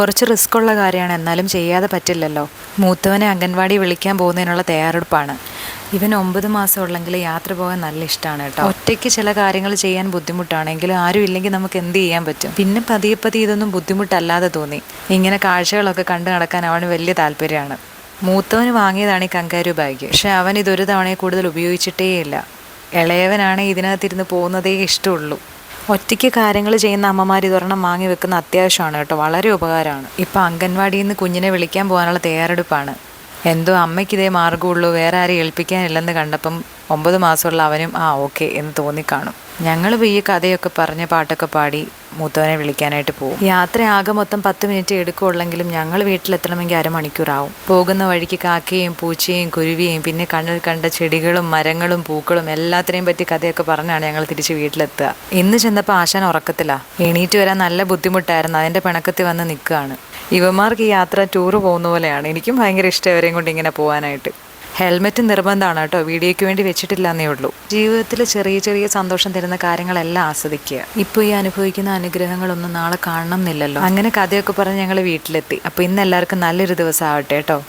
കുറച്ച് റിസ്ക് ഉള്ള കാര്യമാണ്, എന്നാലും ചെയ്യാതെ പറ്റില്ലല്ലോ. മൂത്തവനെ അംഗൻവാടി വിളിക്കാൻ പോകുന്നതിനുള്ള തയ്യാറെടുപ്പാണ്. ഇവൻ 9 മാസം ഉള്ളെങ്കിൽ യാത്ര പോകാൻ നല്ല ഇഷ്ടമാണ് കേട്ടോ. ഒറ്റയ്ക്ക് ചില കാര്യങ്ങൾ ചെയ്യാൻ ബുദ്ധിമുട്ടാണെങ്കിലും ആരും ഇല്ലെങ്കിൽ നമുക്ക് എന്ത് ചെയ്യാൻ പറ്റും. പിന്നെ പതിയെ പതിയെ ഇതൊന്നും ബുദ്ധിമുട്ടല്ലാതെ തോന്നി. ഇങ്ങനെ കാഴ്ചകളൊക്കെ കണ്ടു നടക്കാൻ അവന് വലിയ താല്പര്യമാണ്. മൂത്തവന് വാങ്ങിയതാണ് ഈ കങ്കാരു ബാഗ്. പക്ഷെ അവൻ ഇതൊരു തവണയെ കൂടുതൽ ഉപയോഗിച്ചിട്ടേയില്ല. ഇളയവനാണ് ഇതിനകത്തിരുന്ന് പോകുന്നതേ ഇഷ്ടമുള്ളൂ. ഒറ്റയ്ക്ക് കാര്യങ്ങൾ ചെയ്യുന്ന അമ്മമാർ ഇതൊരെണ്ണം വാങ്ങി വെക്കുന്ന അത്യാവശ്യമാണ് കേട്ടോ, വളരെ ഉപകാരമാണ്. ഇപ്പം അംഗൻവാടിയിൽ നിന്ന് കുഞ്ഞിനെ വിളിക്കാൻ പോകാനുള്ള തയ്യാറെടുപ്പാണ്. എന്തോ അമ്മയ്ക്കിതേ മാർഗ്ഗമുള്ളൂ, വേറെ ആരും ഏൽപ്പിക്കാനില്ലെന്ന് കണ്ടപ്പം 9 മാസമുള്ള അവനും ഓക്കെ എന്ന് തോന്നിക്കാണും. ഞങ്ങൾ ഈ കഥയൊക്കെ പറഞ്ഞ് പാട്ടൊക്കെ പാടി മൂത്തവനെ വിളിക്കാനായിട്ട് പോകും. യാത്ര ആകെ മൊത്തം 10 മിനിറ്റ് എടുക്കുകയുള്ളെങ്കിലും ഞങ്ങൾ വീട്ടിലെത്തണമെങ്കിൽ അരമണിക്കൂറാവും. പോകുന്ന വഴിക്ക് കാക്കയും പൂച്ചയും കുരുവിയും പിന്നെ കണ്ണിൽ കണ്ട ചെടികളും മരങ്ങളും പൂക്കളും എല്ലാത്തിനെയും പറ്റി കഥയൊക്കെ പറഞ്ഞാണ് ഞങ്ങൾ തിരിച്ച് വീട്ടിലെത്തുക. ഇന്ന് ചെന്നപ്പോൾ ആശാൻ ഉറക്കത്തില്ല. എണീറ്റ് വരാൻ നല്ല ബുദ്ധിമുട്ടായിരുന്നു. അതിൻ്റെ പിണക്കത്തിൽ വന്ന് നിൽക്കുകയാണ്. ഇവന്മാർക്ക് ഈ യാത്ര ടൂറ് പോകുന്ന പോലെയാണ്. എനിക്കും ഭയങ്കര ഇഷ്ടം ഇവരെയും കൊണ്ട് ഇങ്ങനെ പോകാനായിട്ട്. ഹെൽമെറ്റ് നിർബന്ധമാണ് കേട്ടോ, വീഡിയോയ്ക്ക് വേണ്ടി വെച്ചിട്ടില്ല എന്നേ ഉള്ളൂ. ജീവിതത്തിൽ ചെറിയ ചെറിയ സന്തോഷം തരുന്ന കാര്യങ്ങളെല്ലാം ആസ്വദിക്കുക. ഇപ്പോൾ ഈ അനുഭവിക്കുന്ന അനുഗ്രഹങ്ങളൊന്നും നാളെ കാണണം എന്നില്ലല്ലോ. അങ്ങനെ കഥയൊക്കെ പറഞ്ഞ് ഞങ്ങൾ വീട്ടിലെത്തി. അപ്പോൾ ഇന്ന് എല്ലാവർക്കും നല്ലൊരു ദിവസം ആവട്ടെ കേട്ടോ.